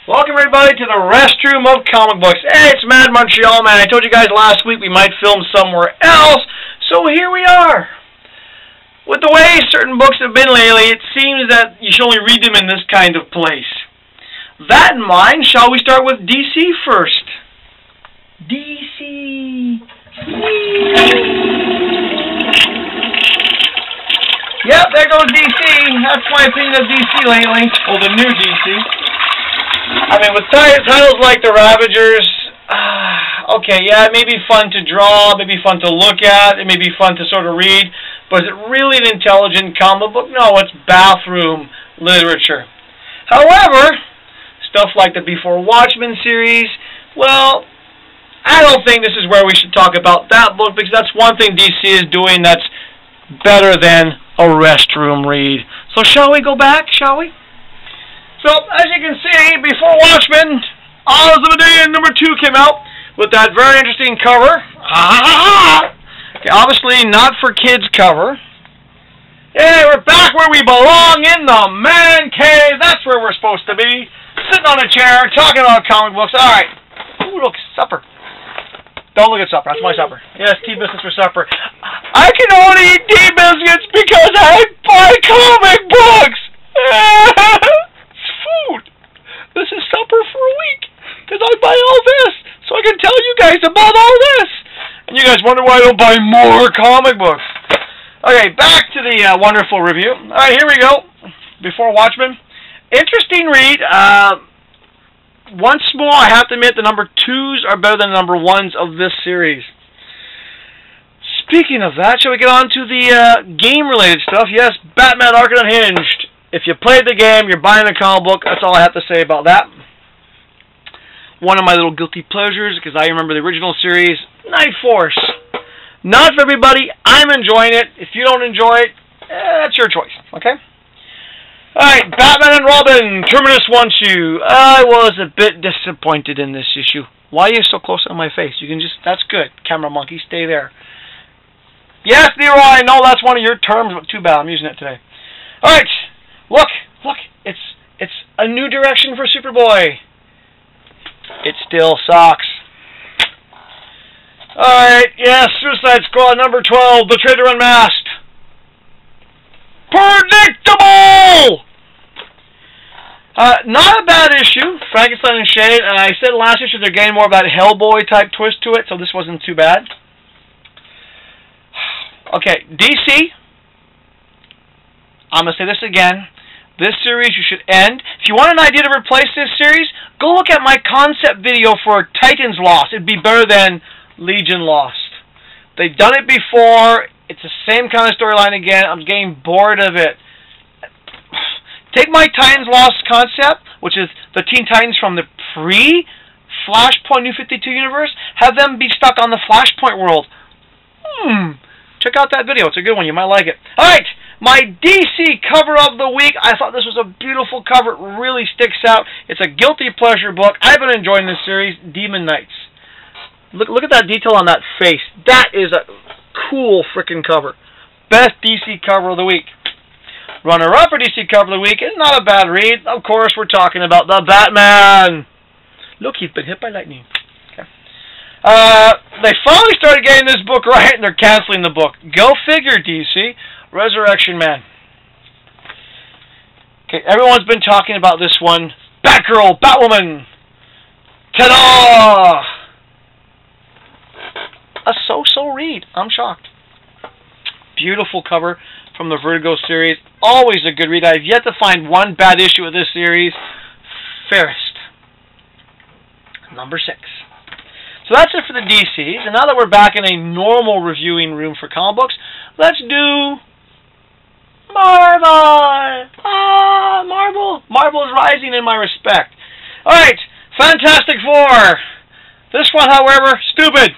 Welcome everybody to the restroom of comic books. Hey, it's Mad Montreal, man. I told you guys last week we might film somewhere else, so here we are. With the way certain books have been lately, it seems that you should only read them in this kind of place. That in mind, shall we start with DC first? DC. Yep, there goes DC. That's my opinion of DC lately. Well, the new DC. I mean, with titles like The Ravagers, okay, yeah, it may be fun to draw, it may be fun to look at, it may be fun to sort of read, but is it really an intelligent comic book? No, it's bathroom literature. However, stuff like the Before Watchmen series, well, I don't think this is where we should talk about that book, because that's one thing DC is doing that's better than a restroom read. So shall we go back, shall we? So, as you can see, Before Watchmen, Oz of the Day #2 came out with that very interesting cover. Okay, obviously not for kids cover. Yeah, we're back where we belong, in the man cave. That's where we're supposed to be. Sitting on a chair, talking about comic books. Alright. Ooh, look, supper. Don't look at supper. That's my supper. Yes, tea biscuits for supper. I can only eat tea biscuits because I buy comic books. Food. This is supper for a week because I buy all this so I can tell you guys about all this. And you guys wonder why I don't buy more comic books. Okay, back to the wonderful review. Alright, here we go. Before Watchmen. Interesting read. Once more, I have to admit the #2s are better than the #1s of this series. Speaking of that, shall we get on to the game-related stuff? Yes, Batman Arkham Unhinged. If you played the game, you're buying a comic book. That's all I have to say about that. One of my little guilty pleasures, because I remember the original series, Night Force. Not for everybody. I'm enjoying it. If you don't enjoy it, that's your choice. Okay? Alright, Batman and Robin, Terminus wants you. I was a bit disappointed in this issue. Why are you so close on my face? You can just, that's good. Camera monkey, stay there. Yes, Leroy, I know that's one of your terms, but too bad, I'm using it today. Alright. Look, it's a new direction for Superboy. It still sucks. Alright, yes, Suicide Squad #12, The Traitor Unmasked. Predictable! Not a bad issue, Frankenstein and Shade, and I said last issue they're getting more of that Hellboy type twist to it, so this wasn't too bad. Okay, DC. I'm going to say this again. This series you should end. If you want an idea to replace this series, go look at my concept video for Titans Lost. It'd be better than Legion Lost. They've done it before. It's the same kind of storyline again. I'm getting bored of it. Take my Titans Lost concept, which is the Teen Titans from the pre-Flashpoint New 52 universe, have them be stuck on the Flashpoint world. Check out that video. It's a good one. You might like it. Alright, my DC cover of the week. I thought this was a beautiful cover. It really sticks out. It's a guilty pleasure book. I've been enjoying this series, Demon Knights. Look at that detail on that face. That is a cool freaking cover. Best DC cover of the week. Runner-up for DC cover of the week is not a bad read. Of course, we're talking about the Batman. Look, he's been hit by lightning. They finally started getting this book right, and they're canceling the book. Go figure, DC. Resurrection Man. Okay, everyone's been talking about this one. Batgirl, Batwoman. Ta-da! A so-so read. I'm shocked. Beautiful cover from the Vertigo series. Always a good read. I've yet to find one bad issue of this series. Fairest. #6. So that's it for the DCs, and now that we're back in a normal reviewing room for comic books, let's do Marvel! Marvel! Marvel is rising in my respect. Alright, Fantastic Four. This one, however, stupid.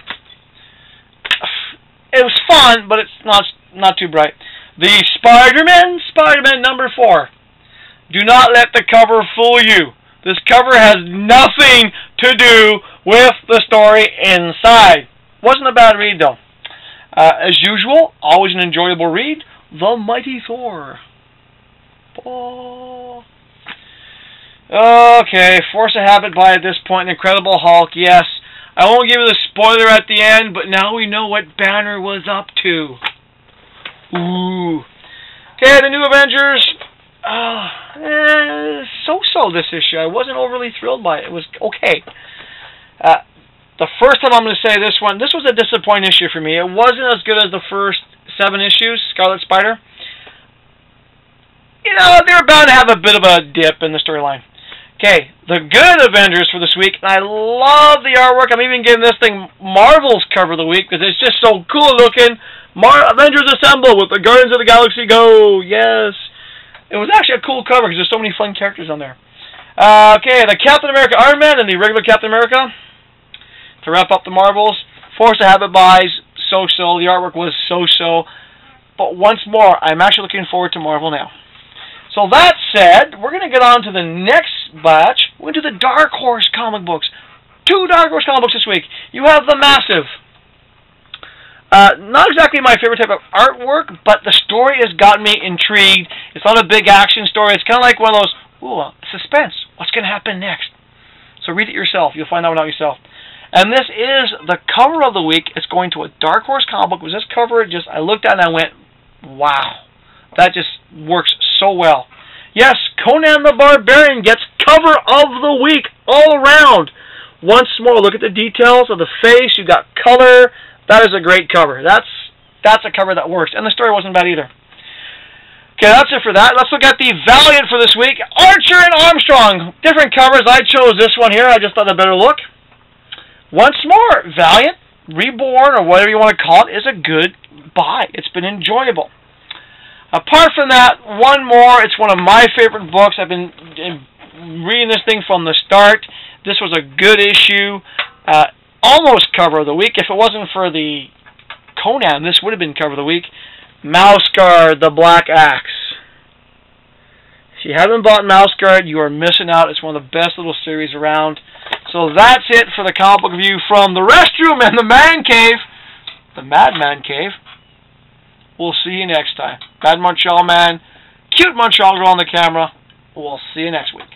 It was fun, but it's not too bright. The Spider-Man #4. Do not let the cover fool you. This cover has nothing to do with the story inside. Wasn't a bad read, though. As usual, always an enjoyable read. The Mighty Thor. Oh. Okay, Force of Habit by, at this point, Incredible Hulk, yes. I won't give you the spoiler at the end, but now we know what Banner was up to. Ooh. Okay, the New Avengers. So-so this issue. I wasn't overly thrilled by it. It was okay. The first time I'm going to say this was a disappointing issue for me. It wasn't as good as the first 7 issues, Scarlet Spider. You know, they were bound to have a bit of a dip in the storyline. Okay, the good Avengers for this week. And I love the artwork. I'm even giving this thing Marvel's cover of the week because it's just so cool looking. Avengers Assemble with the Guardians of the Galaxy Go. Yes. It was actually a cool cover because there's so many fun characters on there. Okay, the Captain America Iron Man and the regular Captain America. To wrap up the Marvels, Force of Habit buys, so-so. The artwork was so-so. But once more, I'm actually looking forward to Marvel now. So that said, we're going to get on to the next batch. We're going to the Dark Horse comic books. 2 Dark Horse comic books this week. You have the Massive. Not exactly my favorite type of artwork, but the story has gotten me intrigued. It's not a big action story. It's kind of like one of those, ooh, suspense. What's going to happen next? So read it yourself. You'll find out yourself. And this is the cover of the week. It's going to a Dark Horse comic book. This cover, I looked at it and I went, wow. That just works so well. Yes, Conan the Barbarian gets cover of the week all around. Once more, look at the details of the face. You got color. That is a great cover. That's a cover that works. And the story wasn't bad either. Okay, that's it for that. Let's look at the Valiant for this week. Archer and Armstrong. Different covers. I chose this one here. I just thought a better look. Once more, Valiant, Reborn, or whatever you want to call it, is a good buy. It's been enjoyable. Apart from that, one more. It's one of my favorite books. I've been reading this thing from the start. This was a good issue. Almost cover of the week. If it wasn't for the Conan, this would have been cover of the week. Mouse Guard, the Black Axe. If you haven't bought Mouse Guard, you are missing out. It's one of the best little series around. So that's it for the comic book review from the restroom and the man cave. The Madman Cave. We'll see you next time. Bad Montreal man, cute Montreal girl on the camera. We'll see you next week.